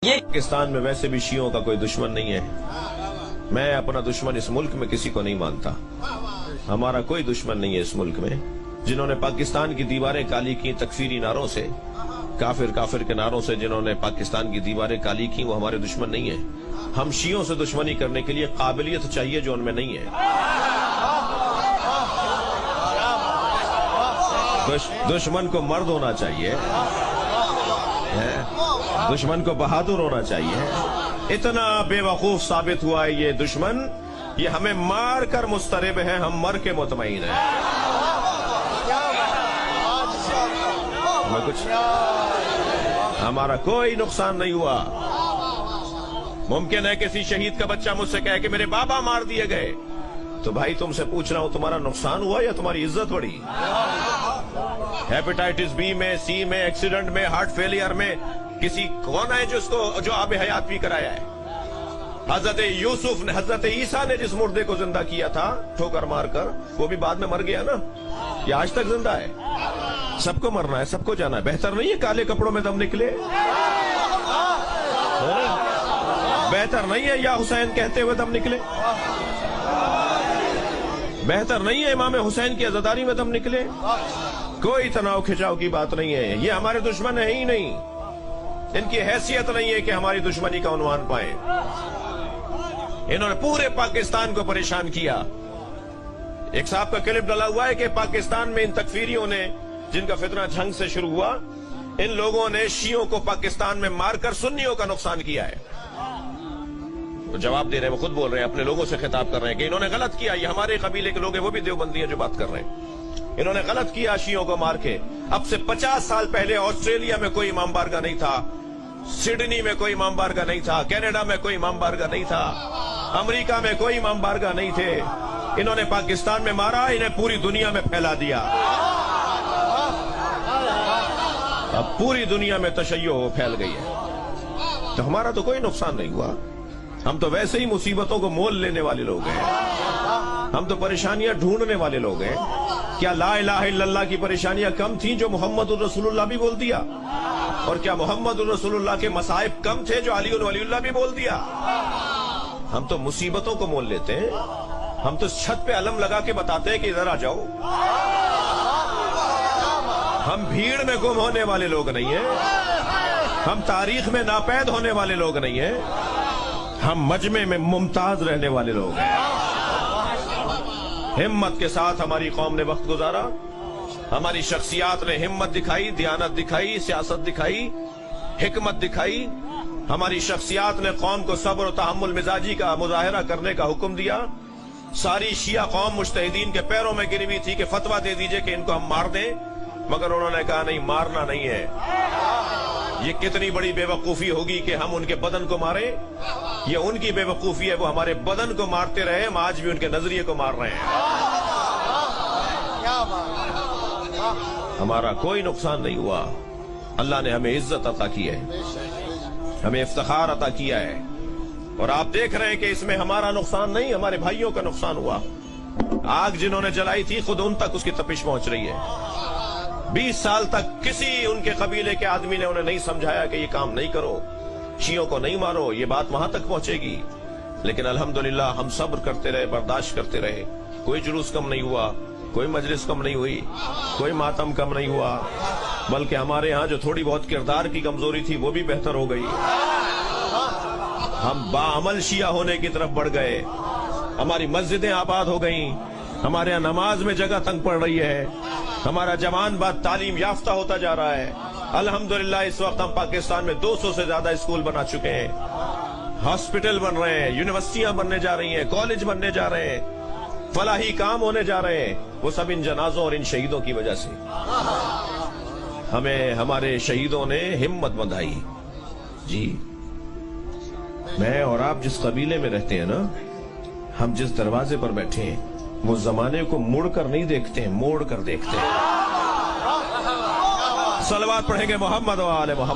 पाकिस्तान में वैसे भी शियों का कोई दुश्मन नहीं है। मैं अपना दुश्मन इस मुल्क में किसी को नहीं मानता। हमारा कोई दुश्मन नहीं है इस मुल्क में। जिन्होंने पाकिस्तान की दीवारें काली की तकफीरी नारों से, काफिर के नारों से जिन्होंने पाकिस्तान की दीवारें काली की, वो हमारे दुश्मन नहीं है। हम शियों से दुश्मनी करने के लिए काबिलियत चाहिए जो उनमें नहीं है। दुश्मन को मर्द होना चाहिए, दुश्मन को बहादुर होना चाहिए। इतना बेवकूफ साबित हुआ है ये दुश्मन, ये हमें मार कर मुस्तरिब है, हम मर के मुतमईन हैं। हमारा कोई नुकसान नहीं हुआ। मुमकिन है किसी शहीद का बच्चा मुझसे कहे कि मेरे बाबा मार दिए गए, तो भाई तुमसे पूछ रहा हूं तुम्हारा नुकसान हुआ या तुम्हारी इज्जत बढ़ी? हेपेटाइटिस बी में, सी में, एक्सीडेंट में, हार्ट फेलियर में किसी कौन है जो आब हयात भी कराया है? हजरत यूसुफ ने, हजरत ईसा ने जिस मुर्दे को जिंदा किया था ठोकर मारकर, वो भी बाद में मर गया ना, ये आज तक जिंदा है। सबको मरना है, सबको जाना है। बेहतर नहीं है काले कपड़ों में दम निकले? बेहतर नहीं है या हुसैन कहते हुए दम निकले? बेहतर नहीं है इमाम हुसैन की अज़ादारी में दम निकले? कोई तनाव खिंचाव की बात नहीं है। ये हमारे दुश्मन है ही नहीं, इनकी हैसियत नहीं है कि हमारी दुश्मनी का उन्वान पाए। इन्होंने पूरे पाकिस्तान को परेशान किया। एक साहब का क्लिप डला हुआ है कि पाकिस्तान में इन तकफीरियों ने, जिनका फितना जंग से शुरू हुआ, इन लोगों ने शियों को पाकिस्तान में मारकर सुन्नियों का नुकसान किया है। तो जवाब दे रहे हैं, वो खुद बोल रहे हैं, अपने लोगों से खिताब कर रहे हैं कि इन्होंने गलत किया। ये हमारे कबीले के लोग हैं, वो भी देवबंदी हैं जो बात कर रहे हैं। इन्होंने गलत किया शियों को मार के। अब से 50 साल पहले ऑस्ट्रेलिया में कोई इमाम बारगाह नहीं था, सिडनी में कोई इमाम बारगाह नहीं था, कनाडा में कोई इमाम बारगाह नहीं था, अमेरिका में कोई इमाम बारगाह नहीं थे। इन्होंने पाकिस्तान में मारा, इन्हें पूरी दुनिया में फैला दिया। अब पूरी दुनिया में तशय्यो फैल गई है। तो हमारा तो कोई नुकसान नहीं हुआ। हम तो वैसे ही मुसीबतों को मोल लेने वाले लोग हैं। हम तो परेशानियां ढूंढने वाले लोग हैं। क्या ला इलाहा इल्लल्लाह की परेशानियां कम थी जो मोहम्मदुर रसूलुल्लाह भी बोल दिया? और क्या मोहम्मदुर रसूलुल्लाह के मसाइब कम थे जो अली वलीउल्लाह भी बोल दिया? हम तो मुसीबतों को मोल लेते हैं। हम तो छत पे अलम लगा के बताते हैं कि इधर आ जाओ। हम भीड़ में गुम होने वाले लोग नहीं हैं। हम तारीख में नापैद होने वाले लोग नहीं हैं। हम मजमे में मुमताज रहने वाले लोग हैं। हिम्मत के साथ हमारी कौम ने वक्त गुजारा। हमारी शख्सियात ने हिम्मत दिखाई, दियानत दिखाई, सियासत दिखाई, हिकमत दिखाई। हमारी शख्सियात ने कौम को सब्र और तहम्मुल मिजाजी का मुजाहिरा करने का हुक्म दिया। सारी शिया कौम मुज्तहिदीन के पैरों में गिरी हुई थी कि फतवा दे दीजिए कि इनको हम मार दें, मगर उन्होंने कहा नहीं, मारना नहीं है। ये कितनी बड़ी बेवकूफी होगी कि हम उनके बदन को मारें। ये उनकी बेवकूफी है, वो हमारे बदन को मारते रहे, हम आज भी उनके नजरिए को मार रहे हैं। हमारा कोई नुकसान नहीं हुआ। अल्लाह ने हमें इज्जत अता की है, हमें इफ्तिखार अता किया है। और आप देख रहे हैं कि इसमें हमारा नुकसान नहीं, हमारे भाइयों का नुकसान हुआ। आग जिन्होंने जलाई थी खुद उन तक उसकी तपिश पहुंच रही है। 20 साल तक किसी उनके कबीले के आदमी ने उन्हें नहीं समझाया कि ये काम नहीं करो, शियों को नहीं मारो, ये बात वहां तक पहुंचेगी। लेकिन अल्हम्दुलिल्लाह हम सब्र करते रहे, बर्दाश्त करते रहे। कोई जुलूस कम नहीं हुआ, कोई मजलिस कम नहीं हुई, कोई मातम कम नहीं हुआ, बल्कि हमारे यहाँ जो थोड़ी बहुत किरदार की कमजोरी थी वो भी बेहतर हो गई। हम बाअमल शिया होने की तरफ बढ़ गए। हमारी मस्जिदें आबाद हो गई, हमारे यहाँ नमाज में जगह तंग पड़ रही है, हमारा जवान बाद तालीम याफ्ता होता जा रहा है। अल्हम्दुलिल्लाह इस वक्त हम पाकिस्तान में 200 से ज्यादा स्कूल बना चुके हैं, हॉस्पिटल बन रहे हैं, यूनिवर्सिटियां बनने जा रही हैं, कॉलेज बनने जा रहे हैं, फलाही काम होने जा रहे हैं। वो सब इन जनाजों और इन शहीदों की वजह से। हमें हमारे शहीदों ने हिम्मत बंधाई। जी, मैं और आप जिस कबीले में रहते हैं ना, हम जिस दरवाजे पर बैठे हैं, वो जमाने को मुड़ कर नहीं देखते हैं, मोड़ कर देखते हैं। सलवात पढ़ेंगे मोहम्मद व आले मोहम्मद।